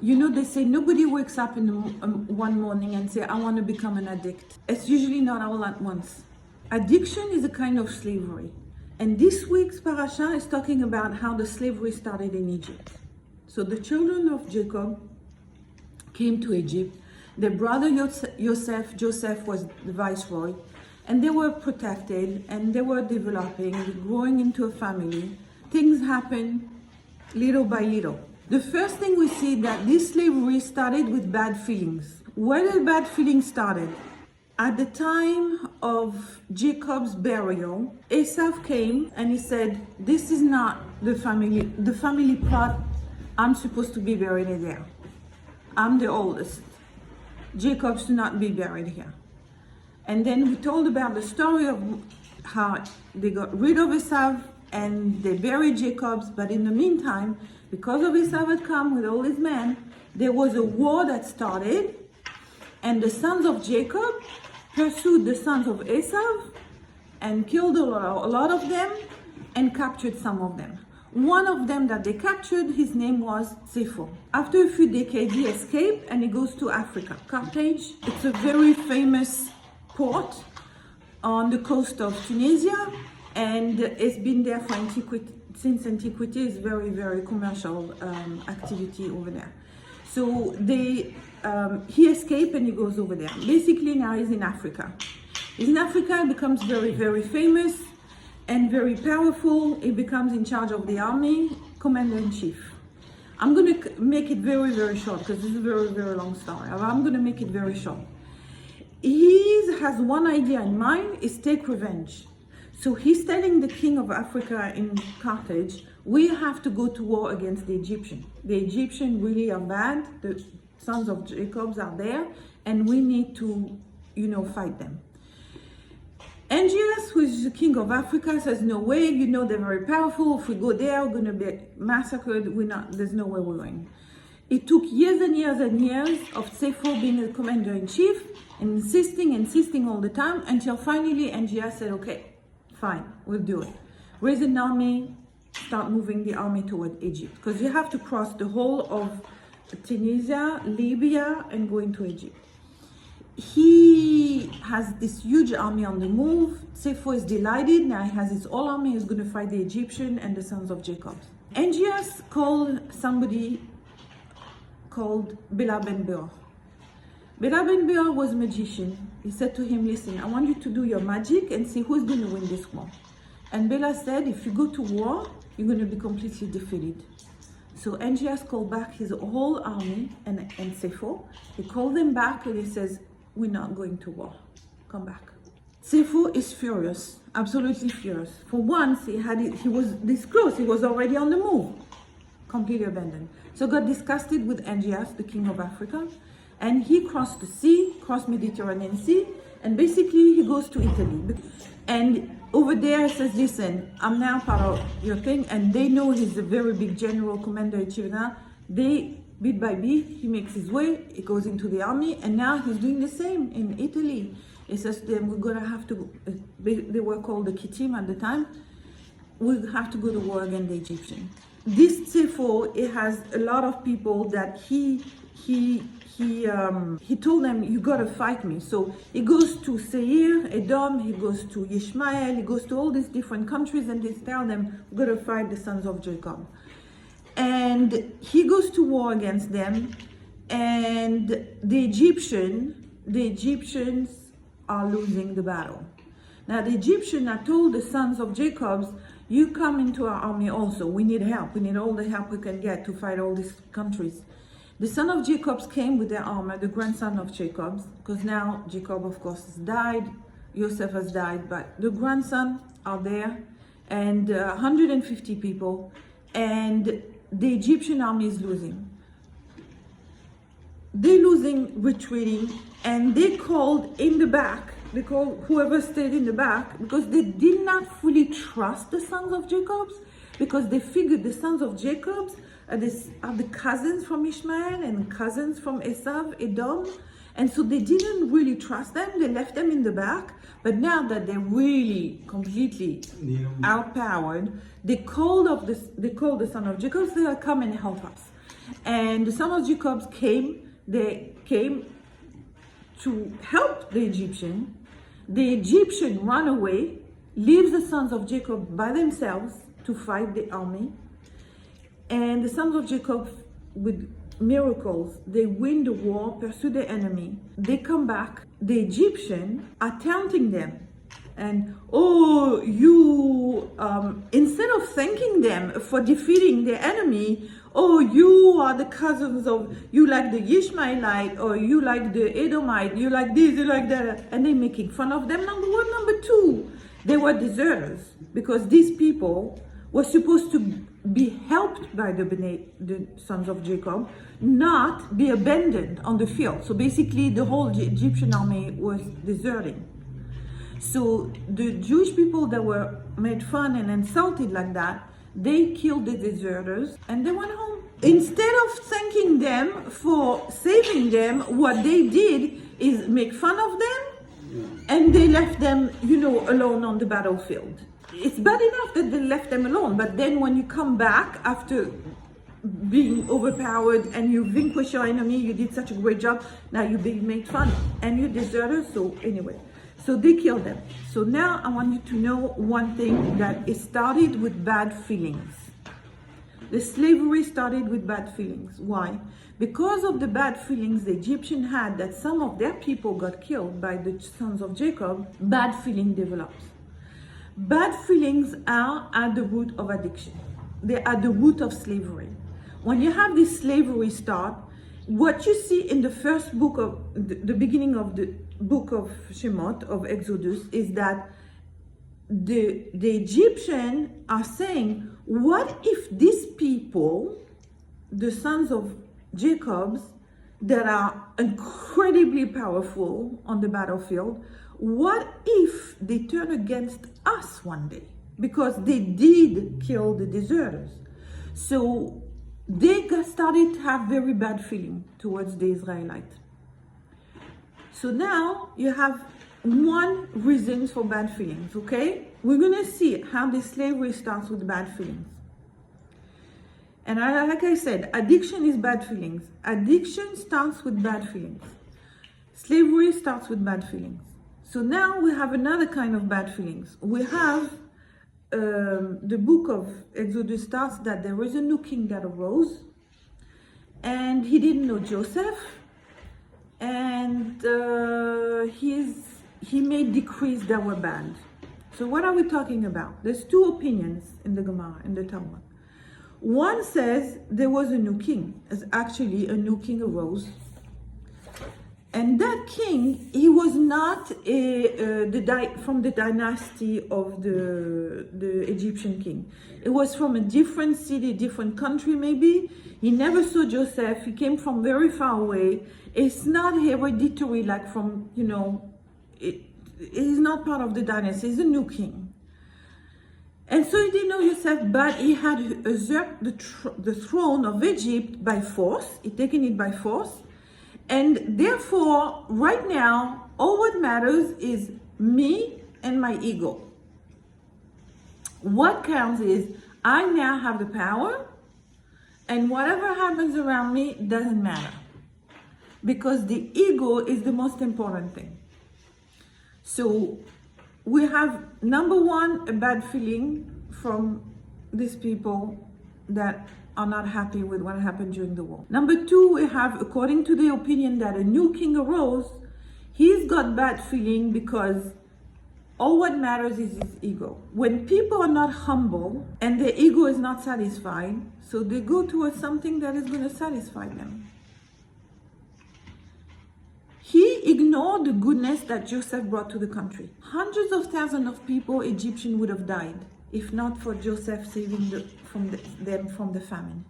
You know, they say nobody wakes up in the, one morning and say, I want to become an addict. It's usually not all at once. Addiction is a kind of slavery. And this week's parasha is talking about how the slavery started in Egypt. So the children of Jacob came to Egypt. Their brother Joseph was the viceroy, and they were protected, and they were developing, growing into a family. Things happen little by little. The first thing we see that this slavery started with bad feelings. Where did bad feelings started? At the time of Jacob's burial, Esau came and he said, this is not the family plot. I'm supposed to be buried there. I'm the oldest. Jacob should not be buried here. And then we told about the story of how they got rid of Esau and they buried Jacob. But in the meantime, because of Esau had come with all his men, there was a war that started, and the sons of Jacob pursued the sons of Esau and killed a lot of them and captured some of them. One of them that they captured, his name was Zepho. After a few decades, he escaped and he goes to Africa. Carthage, it's a very famous port on the coast of Tunisia, and it's been there for since antiquity. It's very, very commercial activity over there. So he escaped and he goes over there. Basically now he's in Africa. He's in Africa, he becomes very, very famous and very powerful. He becomes in charge of the army, commander-in-chief. I'm going to make it very, very short because this is a very, very long story. I'm going to make it very short. He has one idea in mind, is take revenge. So he's telling the king of Africa in Carthage, we have to go to war against the Egyptians. The Egyptians really are bad. The sons of Jacob are there, and we need to, fight them. Angias, who is the king of Africa, says, no way, they're very powerful. If we go there, we're going to be massacred. There's no way we're going. It took years and years and years of Zepho being a commander-in-chief and insisting all the time, until finally Angias said, okay, fine, we'll do it. Raise an army, start moving the army toward Egypt. Because you have to cross the whole of Tunisia, Libya, and go into Egypt. He has this huge army on the move. Zepho is delighted. Now he has his whole army. He's going to fight the Egyptian and the sons of Jacob. Angias called somebody called Bela ben Beor. Bela ben Beor was a magician. He said to him, listen, I want you to do your magic and see who's going to win this war. And Bela said, if you go to war, you're going to be completely defeated. So Angias called back his whole army and Zepho. He called them back and he says, we're not going to war. Come back. Zepho is furious, absolutely furious. For once, he was this close. He was already on the move, completely abandoned. So got disgusted with Angias, the king of Africa, and he crossed the sea, crossed Mediterranean Sea, and basically he goes to Italy. And over there he says, listen, I'm now part of your thing, and they know he's a very big general, commander-in-chief now. Bit by bit, he makes his way, he goes into the army, and now he's doing the same in Italy. He says to them, we're going to have to, they were called the Kittim at the time, we have to go to war against the Egyptians. This Zepho, it has a lot of people that he told them, you got to fight me. So he goes to Seir, Edom, he goes to Ishmael, he goes to all these different countries, and they tell them, we're going to fight the sons of Jacob. And he goes to war against them, and the Egyptians are losing the battle. Now the Egyptians are told the sons of Jacob, you come into our army also. We need help. We need all the help we can get to fight all these countries. The son of Jacob came with their armor, the grandson of Jacob, because now Jacob, of course, has died. Joseph has died, but the grandson are there, and 150 people, and the Egyptian army is losing. They're losing, retreating, and they called in the back. They called whoever stayed in the back, because they did not fully trust the sons of Jacob, because they figured the sons of Jacob are the cousins from Ishmael and cousins from Esau, Edom, and so they didn't really trust them. They left them in the back. But now that they're really completely outpowered, they called the son of Jacob. They said, come and help us. And the sons of Jacob came to help the Egyptian. The Egyptian ran away, leaves the sons of Jacob by themselves to fight the army. And the sons of Jacob, with miracles, they win the war, pursue the enemy. They come back. The Egyptians are taunting them. And, oh, you, instead of thanking them for defeating the enemy, oh, you are the cousins of, you like the Ishmaelite, or you like the Edomite, you like this, you like that. And they're making fun of them. Number one. Number two, they were deserters, because these people were supposed to be helped by the sons of Jacob, not be abandoned on the field. So basically, the whole Egyptian army was deserting. So the Jewish people that were made fun and insulted like that, they killed the deserters and they went home. Instead of thanking them for saving them, what they did is make fun of them, and they left them, alone on the battlefield. It's bad enough that they left them alone, but then when you come back after being overpowered and you vanquish your enemy, you did such a great job, now you're being made fun and you deserters. So anyway, so they killed them. So now I want you to know one thing, that it started with bad feelings. The slavery started with bad feelings. Why? Because of the bad feelings the Egyptian had that some of their people got killed by the sons of Jacob, bad feeling develops. Bad feelings are at the root of addiction. They are the root of slavery. When you have this slavery start, what you see in the first book of the beginning of the book of Shemot, of Exodus, is that the Egyptians are saying, what if these people, the sons of Jacob, that are incredibly powerful on the battlefield, what if they turn against us one day? Because they did kill the deserters. So they started to have very bad feeling towards the Israelites. So now you have one reason for bad feelings, okay? We're gonna see how the slavery starts with bad feelings. And like I said, addiction is bad feelings. Addiction starts with bad feelings. Slavery starts with bad feelings. So now we have another kind of bad feelings. We have the book of Exodus starts that there was a new king that arose, and he didn't know Joseph, and he made decrees that were bad. So what are we talking about? There's two opinions in the Gemara, in the Talmud. One says there was a new king. As actually a new king arose, and that king, he was not from the dynasty of the Egyptian king. It was from a different city, different country maybe. He never saw Joseph. He came from very far away. It's not hereditary, like from, he's not part of the dynasty. He's a new king. And so he didn't know Joseph, but he had usurped the throne of Egypt by force. He'd taken it by force. And therefore, right now, all what matters is me and my ego. What counts is I now have the power, and whatever happens around me doesn't matter. Because the ego is the most important thing. So we have, number one, a bad feeling from these people that are not happy with what happened during the war. Number two, we have, according to the opinion that a new king arose, he's got bad feeling because all what matters is his ego. When people are not humble and their ego is not satisfied, so they go towards something that is going to satisfy them. He ignored the goodness that Joseph brought to the country. Hundreds of thousands of people, Egyptians, would have died if not for Joseph saving them from the famine.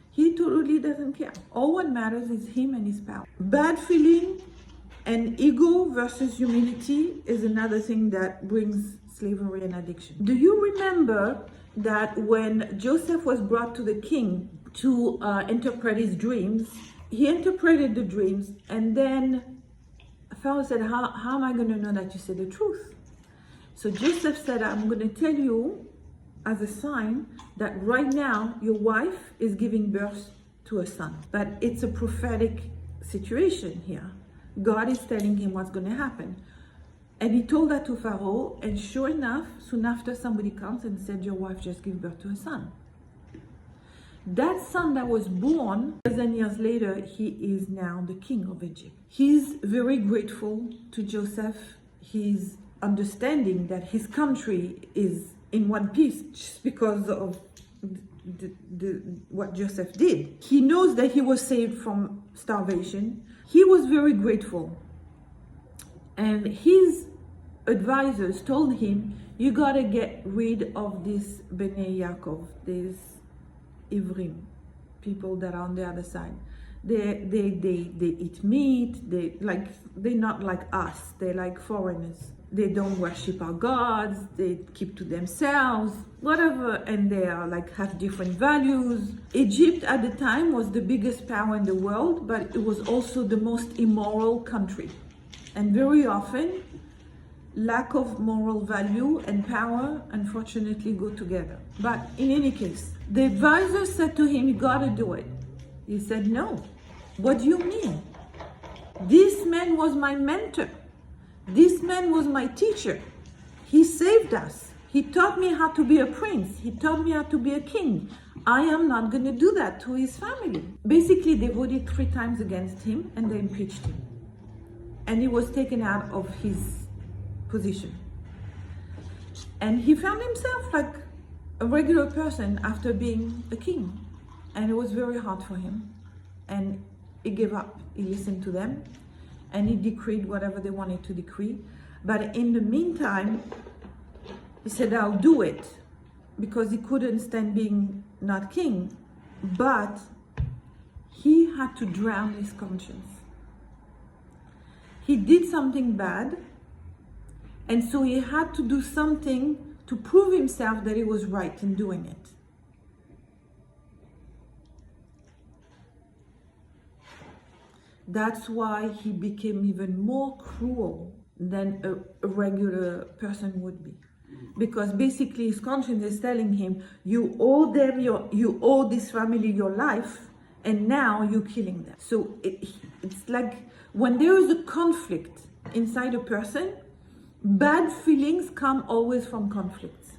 He totally doesn't care. All what matters is him and his power. Bad feeling and ego versus humility is another thing that brings slavery and addiction. Do you remember that when Joseph was brought to the king to interpret his dreams, he interpreted the dreams, and then Pharaoh said, how am I going to know that you said the truth? So Joseph said, I'm going to tell you as a sign that right now your wife is giving birth to a son. But it's a prophetic situation here. God is telling him what's going to happen. And he told that to Pharaoh, and sure enough, soon after somebody comes and said, your wife just gave birth to a son. That son that was born, years and years later, he is now the king of Egypt. He's very grateful to Joseph. He's understanding that his country is in one piece just because of what Joseph did. He knows that he was saved from starvation. He was very grateful. And his advisors told him, you gotta get rid of this Bnei Yaakov, these Ivrim, people that are on the other side. They eat meat, they're not like us, they're like foreigners. They don't worship our gods, they keep to themselves, whatever, and they are have different values. Egypt at the time was the biggest power in the world, but it was also the most immoral country. And very often, lack of moral value and power, unfortunately, go together. But in any case, the advisor said to him, you gotta do it. He said, no. What do you mean? This man was my mentor. This man was my teacher. He saved us. He taught me how to be a prince. He taught me how to be a king. I am not going to do that to his family. Basically, they voted 3 times against him and they impeached him. And he was taken out of his position. And he found himself like a regular person after being a king. And it was very hard for him. And he gave up. He listened to them. And he decreed whatever they wanted to decree. But in the meantime, he said, I'll do it. Because he couldn't stand being not king. But he had to drown his conscience. He did something bad. And so he had to do something to prove himself that he was right in doing it. That's why he became even more cruel than a regular person would be. Because basically his conscience is telling him, you owe them, you owe this family your life, and now you're killing them. So it's like when there is a conflict inside a person, bad feelings come always from conflicts.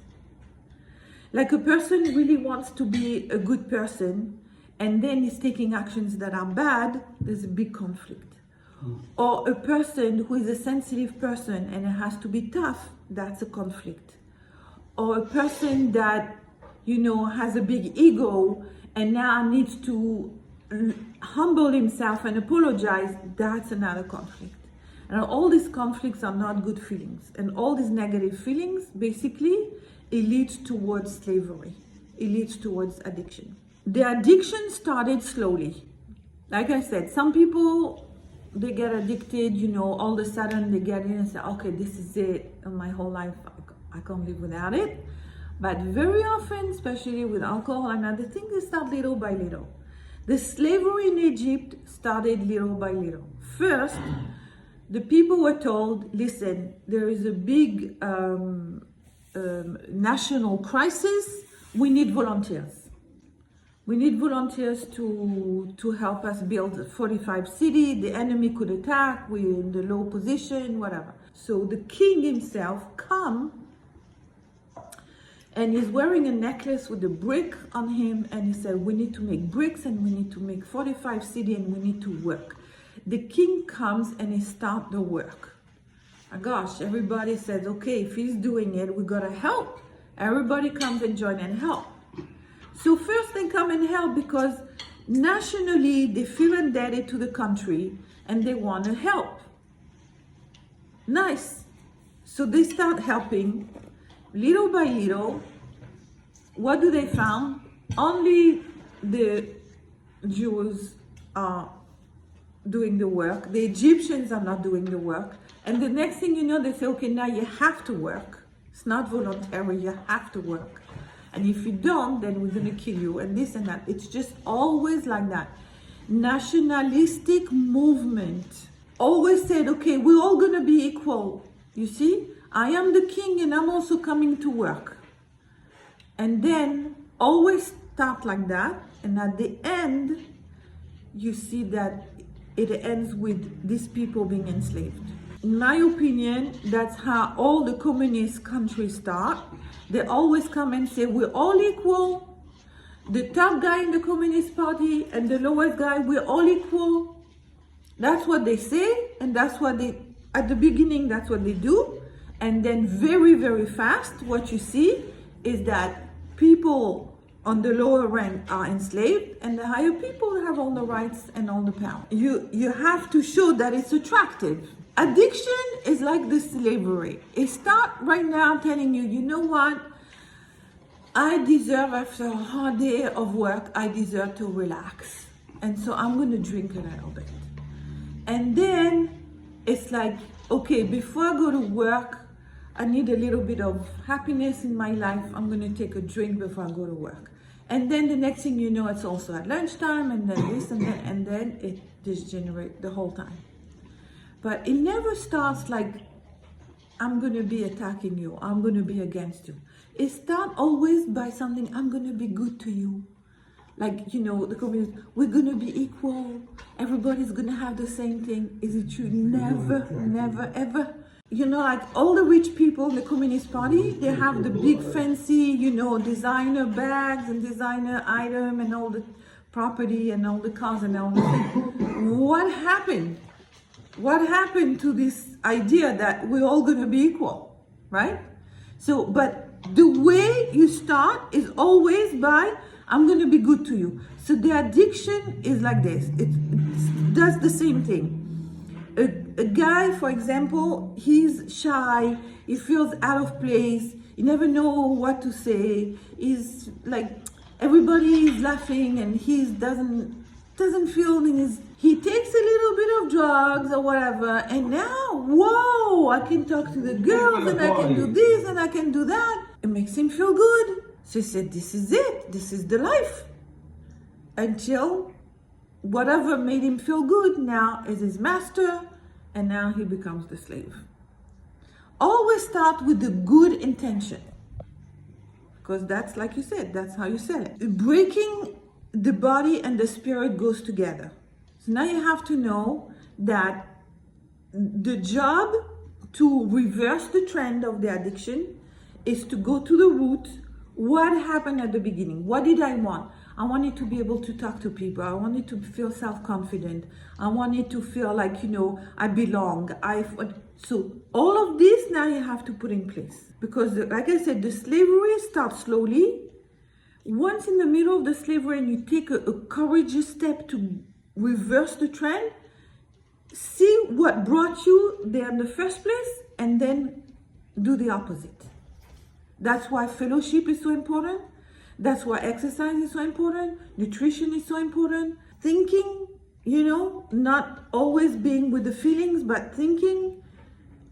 Like a person really wants to be a good person, and then is taking actions that are bad, there's a big conflict. Or a person who is a sensitive person and has to be tough, that's a conflict. Or a person that, has a big ego and now needs to humble himself and apologize, that's another conflict. And all these conflicts are not good feelings. And all these negative feelings, basically, it leads towards slavery. It leads towards addiction. The addiction started slowly. Like I said, some people, they get addicted, all of a sudden they get in and say, okay, this is it. My whole life, I can't live without it. But very often, especially with alcohol and other things, they start little by little. The slavery in Egypt started little by little. First, the people were told, listen, there is a big national crisis. We need volunteers. We need volunteers to help us build a fortified city. The enemy could attack. We're in the low position, whatever. So the king himself come and he's wearing a necklace with a brick on him. And he said, we need to make bricks and we need to make fortified city and we need to work. The king comes and he starts the work. Oh gosh, everybody says, okay, if he's doing it, we gotta help. Everybody comes and join and help. So first they come and help because nationally they feel indebted to the country and they want to help. Nice. So they start helping little by little. What do they found? Only the Jews are doing the work. The Egyptians are not doing the work. And the next thing you know, they say, okay, now you have to work. It's not voluntary, you have to work. And if you don't, then we're going to kill you, and this and that. It's just always like that. Nationalistic movement always said, okay, we're all going to be equal. You see, I am the king and I'm also coming to work. And then always start like that. And at the end, you see that it ends with these people being enslaved. In my opinion, that's how all the communist countries start. They always come and say, we're all equal. The top guy in the Communist Party and the lowest guy, we're all equal. That's what they say, and that's what they, at the beginning, that's what they do. And then very, very fast, what you see is that people on the lower rank are enslaved, and the higher people have all the rights and all the power. You have to show that it's attractive. Addiction is like the slavery. It starts right now telling you, you know what? I deserve, after a hard day of work, I deserve to relax. And so I'm going to drink a little bit. And then it's like, okay, before I go to work, I need a little bit of happiness in my life. I'm going to take a drink before I go to work. And then the next thing you know, it's also at lunchtime, and then this and then it degenerates the whole time. But it never starts like, I'm going to be attacking you, I'm going to be against you. It starts always by something, I'm going to be good to you. Like, you know, the communists, we're going to be equal, everybody's going to have the same thing. Is it true? Never, never, ever. You know, like all the rich people in the Communist Party, they have the big fancy, you know, designer bags and designer item and all the property and all the cars and all the things. What happened? What happened to this idea that we're all going to be equal, right? So, but the way you start is always by, I'm going to be good to you. So the addiction is like this. It does the same thing. A guy, for example, he's shy, he feels out of place, he never knows what to say, he's like, everybody is laughing and he doesn't feel in his, he takes a little bit of drugs or whatever, and now, whoa, I can talk to the girls and I can do this and I can do that. It makes him feel good. So he said, this is it, this is the life. Until whatever made him feel good now is his master, and now he becomes the slave. Always start with the good intention, because that's, like you said, that's how you sell it. Breaking the body and the spirit goes together. So now you have to know that the job to reverse the trend of the addiction is to go to the root. What happened at the beginning? What did I want? I wanted to be able to talk to people. I wanted to feel self-confident. I wanted to feel like, you know, I belong. So all of this now you have to put in place. Because like I said, the slavery starts slowly. Once in the middle of the slavery and you take a courageous step to reverse the trend, see what brought you there in the first place and then do the opposite. That's why fellowship is so important. That's why exercise is so important. Nutrition is so important. Thinking, you know, not always being with the feelings, but thinking.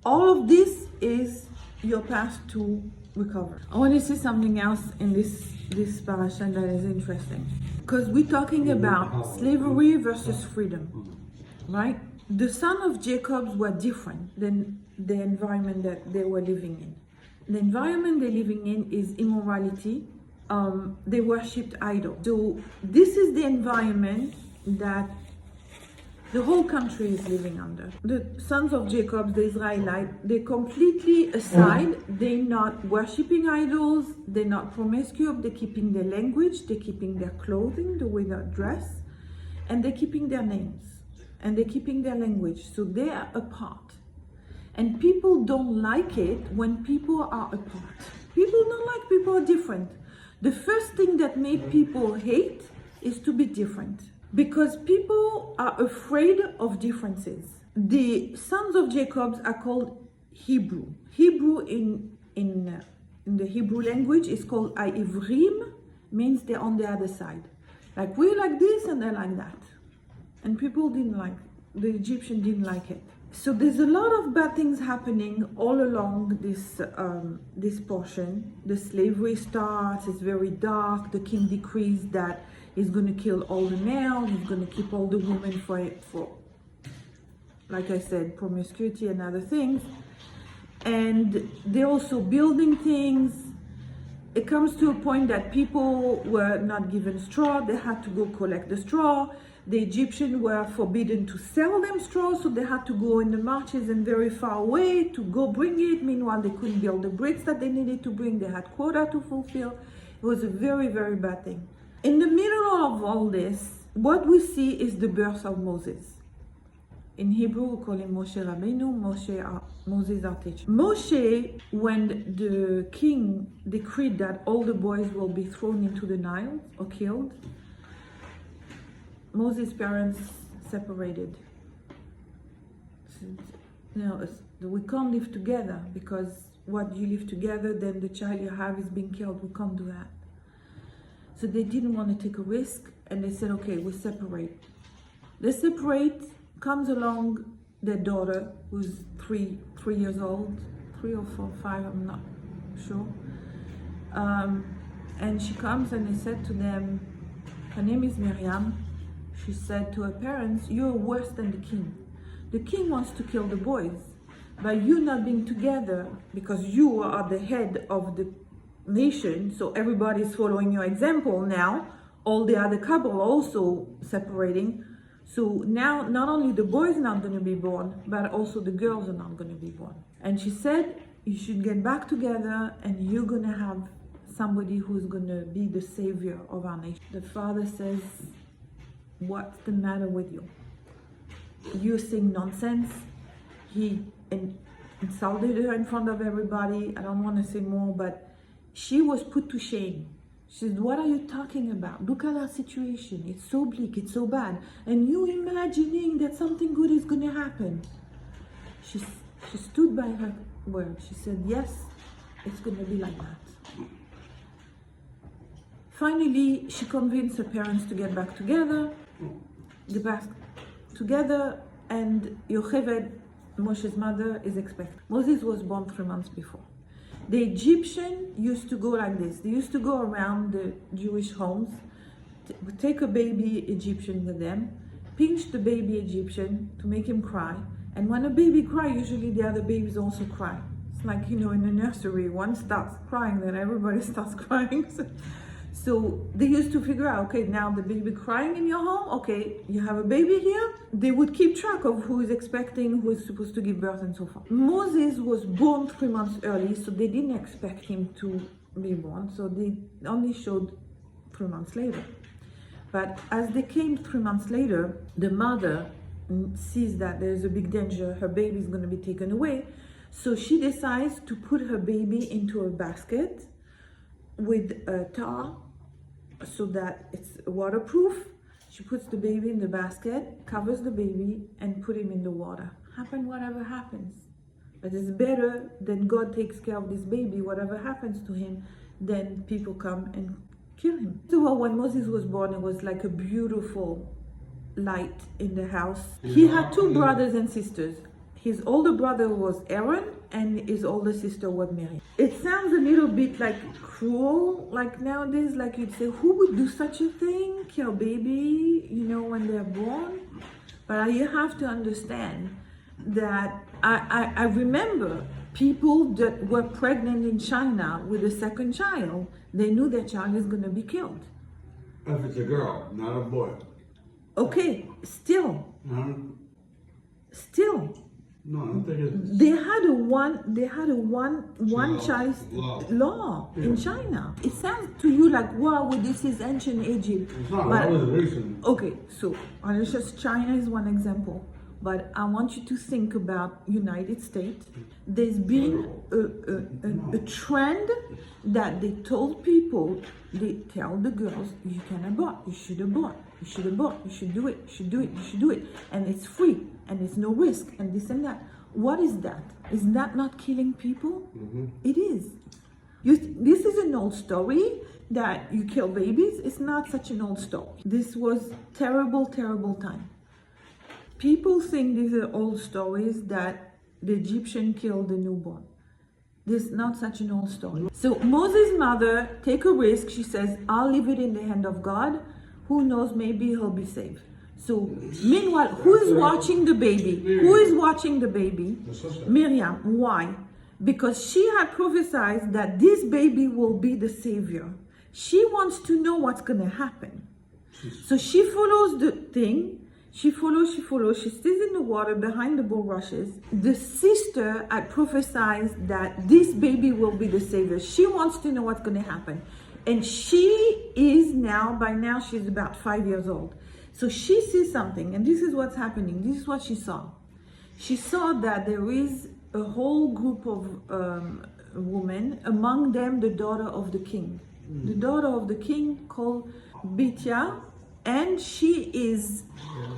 All of this is your path to recover. I want to say something else in this parasha that is interesting. Because we're talking about slavery versus freedom, right? The sons of Jacob were different than the environment that they were living in. The environment they're living in is immorality. They worshipped idols. So this is the environment that the whole country is living under. The sons of Jacob, the Israelites, they're completely aside. They're not worshipping idols. They're not promiscuous. They're keeping their language. They're keeping their clothing, the way they dress. And they're keeping their names. And they're keeping their language. So they are apart. And people don't like it when people are apart. People don't like people are different. The first thing that made people hate is to be different. Because people are afraid of differences. The sons of Jacob are called Hebrew. Hebrew in the Hebrew language is called Ivrim, means they're on the other side. Like we're like this and they're like that. And people didn't like, the Egyptian didn't like it. So there's a lot of bad things happening all along this portion. The slavery starts, it's very dark. The king decrees that he's going to kill all the males, he's going to keep all the women for, like I said, promiscuity and other things. And they're also building things. It comes to a point that people were not given straw, they had to go collect the straw. The Egyptians were forbidden to sell them straw, so they had to go in the marshes and very far away to go bring it. Meanwhile, they couldn't build the bricks that they needed to bring. They had quota to fulfill. It was a very, very bad thing. In the middle of all this, what we see is the birth of Moses. In Hebrew, we call him Moshe Rabbeinu, Moses our teacher. Moshe, when the king decreed that all the boys will be thrown into the Nile or killed, Moses' parents separated. We can't live together, because what you live together, then the child you have is being killed. We can't do that. So they didn't want to take a risk, and they said, okay, we separate. They separate. Comes along their daughter, who's three years old, 3 or 4, 5, I'm not sure. And she comes and they said to them, her name is Miriam. She said to her parents, you're worse than the king. The king wants to kill the boys. By you not being together, because you are the head of the nation, so everybody's following your example now, all the other couple are also separating. So now not only the boys are not going to be born, but also the girls are not going to be born. And she said, you should get back together and you're going to have somebody who's going to be the savior of our nation. The father says, what's the matter with you? You're saying nonsense. He insulted her in front of everybody. I don't want to say more, but she was put to shame. She said, what are you talking about? Look at our situation. It's so bleak, it's so bad. And you imagining that something good is going to happen. She stood by her word. She said, yes, it's going to be like that. Finally, she convinced her parents to get back together. And Yocheved, Moshe's mother, is expected. Moses was born 3 months before. The Egyptian used to go like this. They used to go around the Jewish homes, take a baby Egyptian with them, pinch the baby Egyptian to make him cry. And when a baby cries, usually the other babies also cry. It's like, in the nursery, one starts crying, then everybody starts crying. So they used to figure out, okay, now the baby crying in your home, okay, you have a baby here. They would keep track of who is expecting, who is supposed to give birth, and so forth. Moses was born 3 months early, so they didn't expect him to be born. So they only showed 3 months later. But as they came 3 months later, the mother sees that there's a big danger, her baby is going to be taken away. So she decides to put her baby into a basket with a tar so that it's waterproof. She puts the baby in the basket, covers the baby, and put him in the water. Happen whatever happens. But it's better than God takes care of this baby, whatever happens to him, then people come and kill him. So when Moses was born, it was like a beautiful light in the house. He had 2 brothers and sisters. His older brother was Aaron, and his older sister was Miriam. It sounds a little bit like cruel, like nowadays, like you'd say, who would do such a thing? Kill a baby, when they're born? But you have to understand that I remember people that were pregnant in China with a second child. They knew their child is going to be killed. If it's a girl, not a boy. Okay, still. No, I don't think it's... They had a one child law in China. It sounds to you like, wow, this is ancient Egypt. It's not, that was recent. Okay, so just China is one example. But I want you to think about United States. There's been a trend that they told people, they tell the girls, you can abort, you should abort, you should abort, you should do it, you should do it, you should do it. And it's free, and it's no risk, and this and that. What is that? Is that not killing people? Mm-hmm. It is. This is an old story that you kill babies. It's not such an old story. This was terrible, terrible time. People think these are old stories that the Egyptian killed the newborn. This is not such an old story. So Moses' mother take a risk. She says, I'll leave it in the hand of God. Who knows, maybe he'll be saved. So meanwhile, who is watching the baby? Who is watching the baby? Miriam. Why? Because she had prophesied that this baby will be the savior. She wants to know what's going to happen. So she follows the thing. She follows. She stays in the water behind the bulrushes. The sister had prophesied that this baby will be the savior. She wants to know what's going to happen. And she is now, by now she's about 5 years old. So she sees something, and this is what's happening. This is what she saw. She saw that there is a whole group of women, among them the daughter of the king. The daughter of the king called Bitya, and she is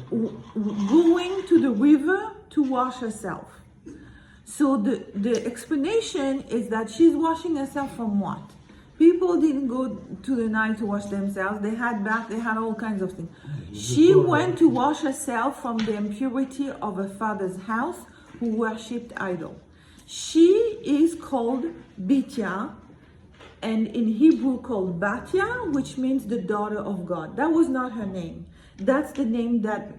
going to the river to wash herself. So the explanation is that she's washing herself from what? People didn't go to the Nile to wash themselves. They had baths, they had all kinds of things. She went to wash herself from the impurity of her father's house, who worshipped idol. She is called Bitya, and in Hebrew called Batya, which means the daughter of God. That was not her name. That's the name that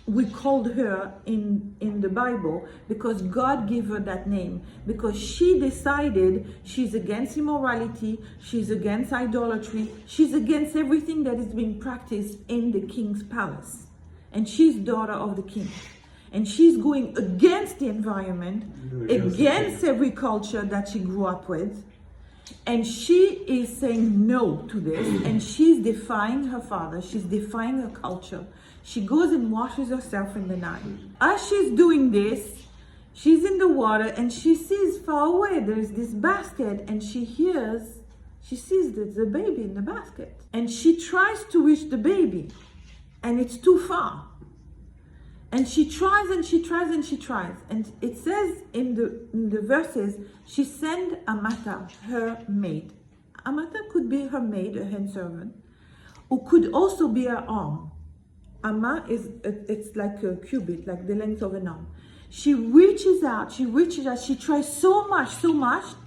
we called her in the Bible, because God gave her that name, because she decided she's against immorality, she's against idolatry, she's against everything that is being practiced in the king's palace. And she's daughter of the king. And she's going against the environment, against every culture that she grew up with. And she is saying no to this, and she's defying her father, she's defying her culture. She goes and washes herself in the Nile. As she's doing this, she's in the water and she sees far away there's this basket, and she sees there's a baby in the basket. And she tries to reach the baby, and it's too far. And she tries and she tries and she tries. And it says in the verses, she sent Amata, her maid. Amata could be her maid, a hand servant, or could also be her arm. Amma it's like a cubit, like the length of an arm. She reaches out, she tries so much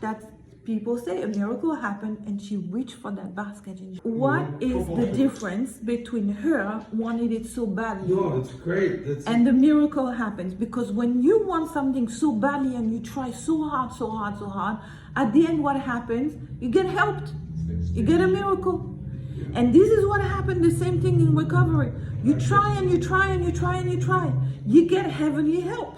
that people say a miracle happened, and she reached for that basket. What is the difference between her wanting it so badly it's great. and the miracle happens? Because when you want something so badly and you try so hard, at the end what happens? You get helped. You get a miracle. And this is what happened, the same thing in recovery. You try and you try and you try and you try. You get heavenly help.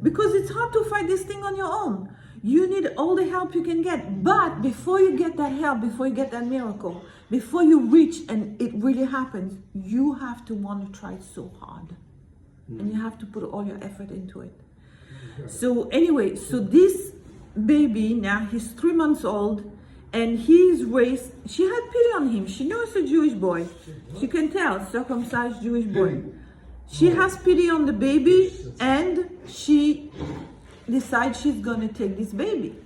Because it's hard to fight this thing on your own. You need all the help you can get. But before you get that help, before you get that miracle, before you reach and it really happens, you have to want to try so hard. And you have to put all your effort into it. So anyway, so this baby, now he's 3 months old, and he's raised, she had pity on him. She knows a Jewish boy. She can tell, circumcised Jewish boy. She has pity on the baby, and she decides she's going to take this baby.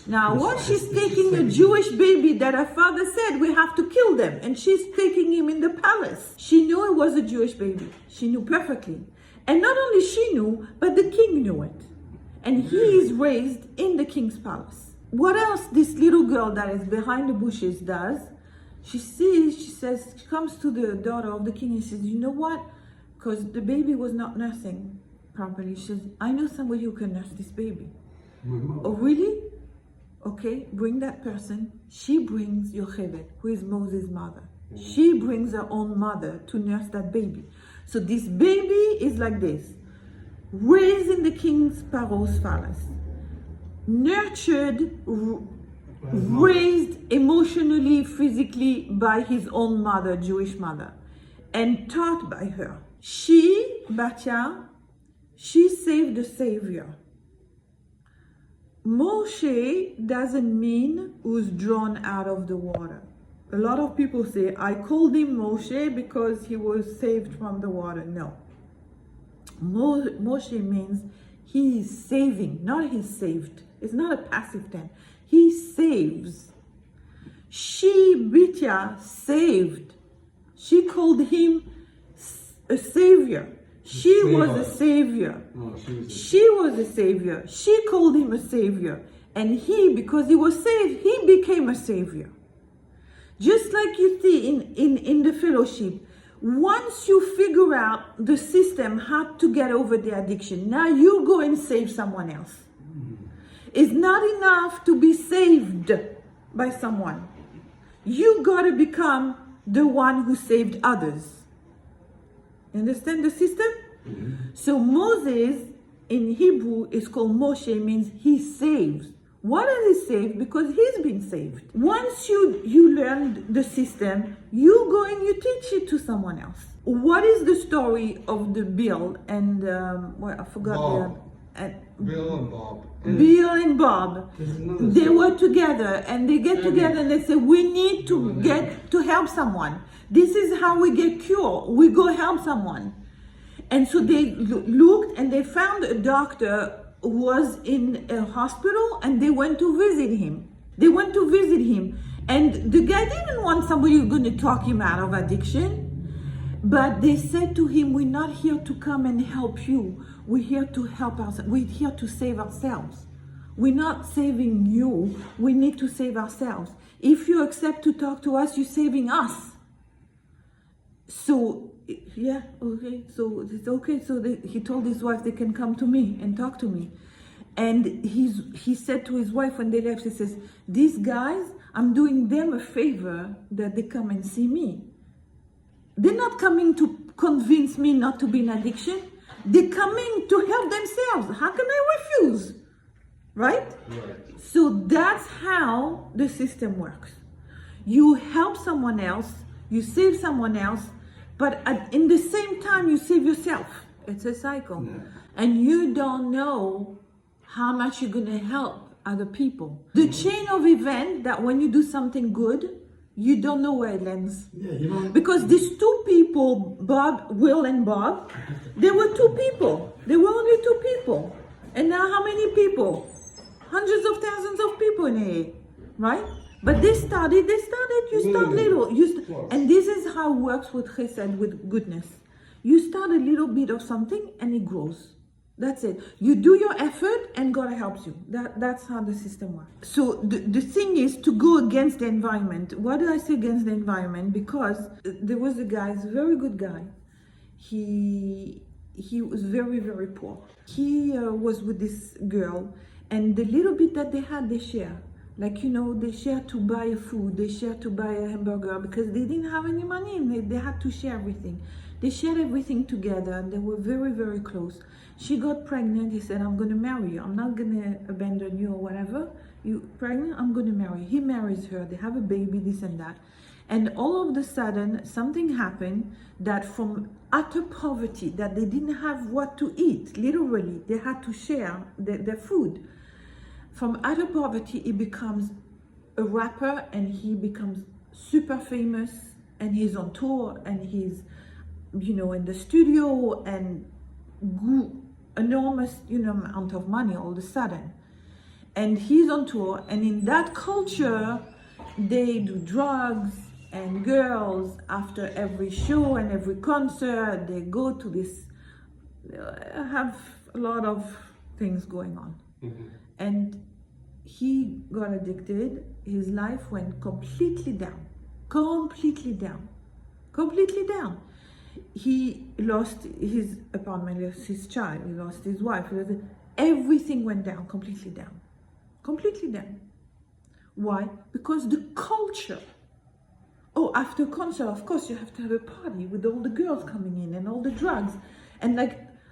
Now, what she's taking a Jewish baby that her father said, we have to kill them, and she's taking him in the palace. She knew it was a Jewish baby. She knew perfectly. And not only she knew, but the king knew it. And he is raised in the king's palace. What else this little girl that is behind the bushes does? She comes to the daughter of the king and says, you know what? Because the baby was not nursing properly. She says, I know somebody who can nurse this baby. Oh, really? Okay, bring that person. She brings Yocheved, who is Moses' mother. She brings her own mother to nurse that baby. So this baby is like this, raised in the king's Paro's palace, nurtured, raised emotionally, physically by his own mother, Jewish mother, and taught by her. She, Batya, she saved the Savior. Moshe doesn't mean who's drawn out of the water. A lot of people say, I called him Moshe because he was saved from the water. No. Moshe means he is saving, not he's saved. It's not a passive tense. He saves. She, Bitya, saved. She called him a savior. She was a savior. She was a savior. She called him a savior. And he, because he was saved, he became a savior. Just like you see in the fellowship, once you figure out the system, how to get over the addiction, now you go and save someone else. It's not enough to be saved by someone. You got to become the one who saved others. Understand the system? So Moses in Hebrew is called Moshe, means he saves. Why does he save? Because he's been saved. Once you learn the system, you go and you teach it to someone else. What is the story of the Bill and I forgot Bob. the Bill and Bob. Bill and Bob? There's another They story. were together and they get together and they say, we need to get to help someone. This is how we get cured. We go help someone. And so they looked and they found a doctor who was in a hospital and they went to visit him. And the guy didn't want somebody who's going to talk him out of addiction. But they said to him, we're not here to come and help you. We're here to help us. We're here to save ourselves. We're not saving you. We need to save ourselves. If you accept to talk to us, you're saving us. So, yeah, okay. So it's okay. So he told his wife they can come to me and talk to me. And he said to his wife when they left, he says, these guys, I'm doing them a favor that they come and see me. They're not coming to convince me not to be in addiction. They're coming to help themselves. How can I refuse? Right? Right. So that's how the system works. You help someone else, you save someone else, but in the same time you save yourself. It's a cycle. Yeah. And you don't know how much you're going to help other people. The chain of event that when you do something good, you don't know where it ends. Yeah, you don't. Because these two people, Will and Bob, they were two people. They were only two people. And now how many people? Hundreds of thousands of people in AA, right? But you start little. And this is how it works with chesed, with goodness. You start a little bit of something and it grows. That's it. You do your effort and God helps you. That's how the system works. So the thing is to go against the environment. Why do I say against the environment? Because there was a guy, he's a very good guy. He was very, very poor. He was with this girl and the little bit that they had, they share. Like, they share to buy food, they share to buy a hamburger because they didn't have any money and they had to share everything. They shared everything together and they were very, very close. She got pregnant. He said, I'm going to marry you. I'm not going to abandon you or whatever. You pregnant? I'm going to marry you. He marries her. They have a baby, this and that. And all of a sudden, something happened that from utter poverty, that they didn't have what to eat, literally, they had to share their food. From utter poverty, he becomes a rapper and he becomes super famous and he's on tour and he's, in the studio and enormous, amount of money all of a sudden. And he's on tour and in that culture, they do drugs and girls after every show and every concert. They go to this, have a lot of things going on. Mm-hmm. And he got addicted. His life went completely down. He lost his apartment, lost his child, he lost his wife. Everything went down, completely down. Why? Because the culture. Oh, after concert, of course, you have to have a party with all the girls coming in and all the drugs. And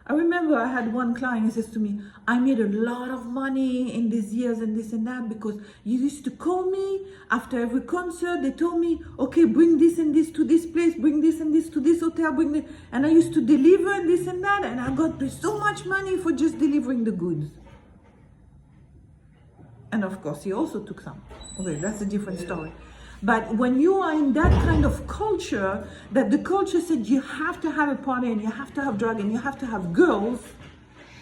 I remember I had one client who says to me, I made a lot of money in these years and this and that because you used to call me after every concert. They told me, okay, bring this and this to this place, bring this and this to this hotel, bring this. And I used to deliver and this and that. And I got so much money for just delivering the goods. And of course, he also took some. Okay, that's a different story. But when you are in that kind of culture, that the culture said you have to have a party and you have to have drugs and you have to have girls,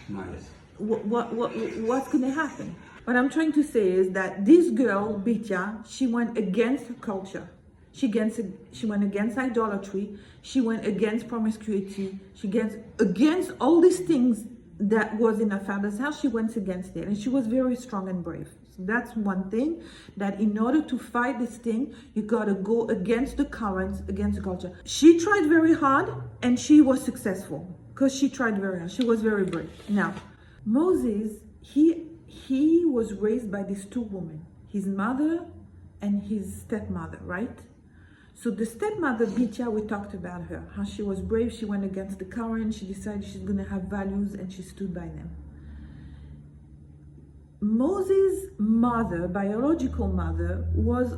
Nice. what's going to happen? What I'm trying to say is that this girl, Bitya, she went against her culture. She went against idolatry. She went against promiscuity. She went against all these things that was in her father's house. She went against it. And she was very strong and brave. So that's one thing, that in order to fight this thing, you got to go against the currents, against the culture. She tried very hard and she was successful because she tried very hard. She was very brave. Now, Moses, he was raised by these two women, his mother and his stepmother, right? So the stepmother, Bitya, we talked about her, how she was brave, she went against the current, she decided she's going to have values, and she stood by them. Moses' mother, biological mother, was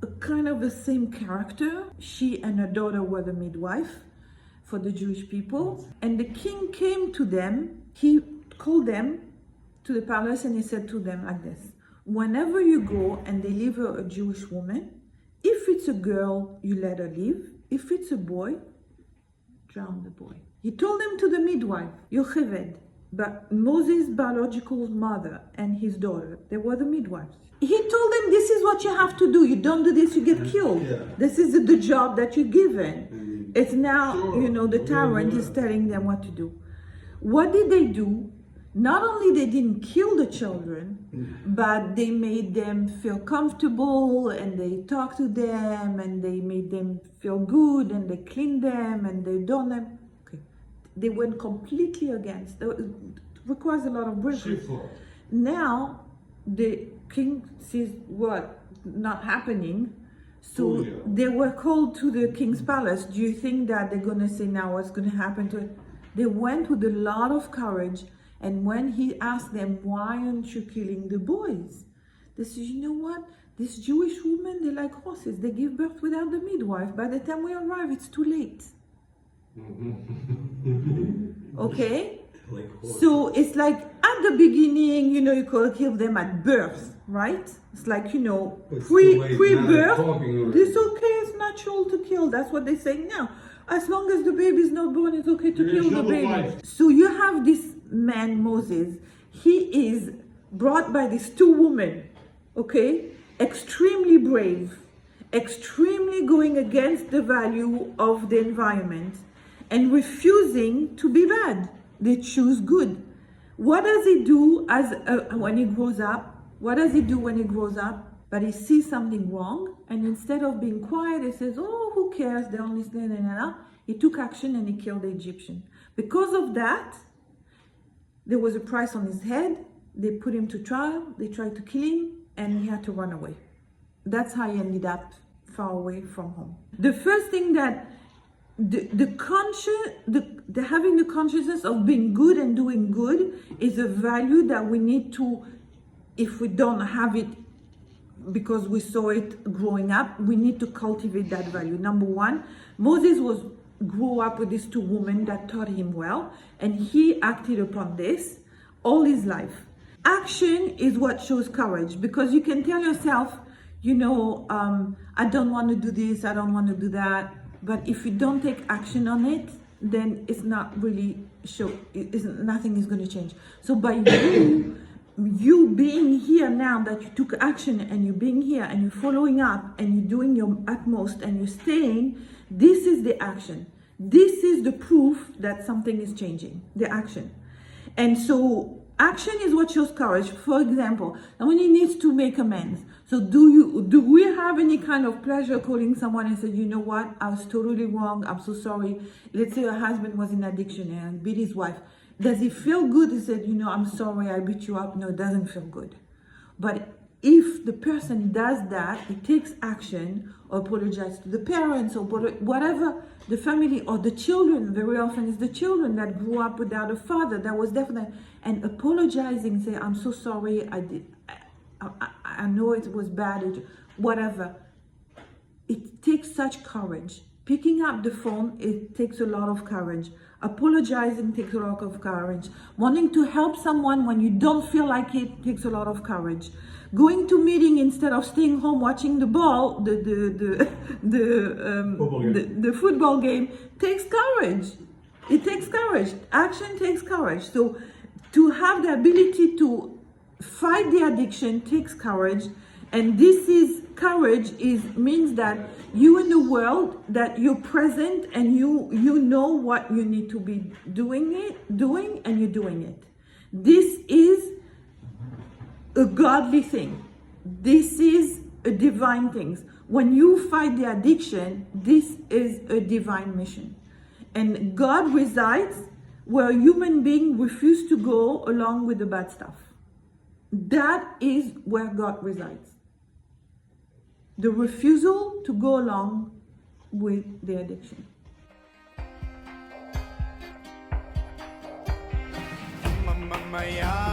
a kind of the same character. She and her daughter were the midwife for the Jewish people. And the king came to them, he called them to the palace, and he said to them like this: whenever you go and deliver a Jewish woman, if it's a girl, you let her live. If it's a boy, drown the boy. He told them to the midwife, Yocheved. But Moses' biological mother and his daughter, they were the midwives. He told them, this is what you have to do. You don't do this, you get killed. Yeah. This is the job that you're given. It's now, Sure. The tyrant is telling them what to do. What did they do? Not only they didn't kill the children, but they made them feel comfortable, and they talked to them, and they made them feel good, and they cleaned them, and they done them. Okay. They went completely against. It requires a lot of bravery. Now the king sees what not happening, so they were called to the king's palace. Do you think that they're gonna say now what's gonna happen to it? They went with a lot of courage. And when he asked them, why aren't you killing the boys? They said, you know what? This Jewish woman, they like horses. They give birth without the midwife. By the time we arrive, it's too late. Okay? So it's like at the beginning, you could kill them at birth, right? It's like, pre-birth. It's okay, it's natural to kill. That's what they say now. As long as the baby is not born, it's okay to kill the baby. So you have this man, Moses. He is brought by these two women, okay? Extremely brave, extremely going against the value of the environment, and refusing to be bad. They choose good. What does he do when he grows up? What does he do when he grows up? But he sees something wrong, and instead of being quiet, he says, oh, who cares? They're only he took action and he killed the Egyptian. Because of that, there was a price on his head. They put him to trial. They tried to kill him, and he had to run away. That's how he ended up far away from home. The first thing that having the consciousness of being good and doing good is a value that we need to, if we don't have it because we saw it growing up, we need to cultivate that value. Number one, Moses grew up with these two women that taught him well, and he acted upon this all his life. Action is what shows courage, because you can tell yourself, I don't want to do this, I don't want to do that, but if you don't take action on it, then it's not really nothing is going to change. So by you being here now, that you took action, and you being here, and you're following up, and you're doing your utmost, and you're staying, this is the action. This is the proof that something is changing, the action. And so action is what shows courage. For example, somebody needs to make amends. So do we have any kind of pleasure calling someone and say, you know what, I was totally wrong, I'm so sorry. Let's say a husband was in addiction and beat his wife. Does it feel good? He said, I'm sorry, I beat you up. No, it doesn't feel good. But if the person does that, he takes action, or apologizes to the parents, or whatever, the family, or the children. Very often it's the children that grew up without a father. That was definitely, and apologizing, say, I'm so sorry, I know it was bad, whatever. It takes such courage. Picking up the phone, it takes a lot of courage. Apologizing takes a lot of courage. Wanting to help someone when you don't feel like it takes a lot of courage. Going to meeting instead of staying home watching the ball, the football game takes courage. It takes courage. Action takes courage. So to have the ability to fight the addiction takes courage. And courage means that you in the world, that you're present, and you know what you need to be doing, and you're doing it. This is a godly thing. This is a divine thing. When you fight the addiction, this is a divine mission. And God resides where a human being refuses to go along with the bad stuff. That is where God resides. The refusal to go along with the addiction. Mama,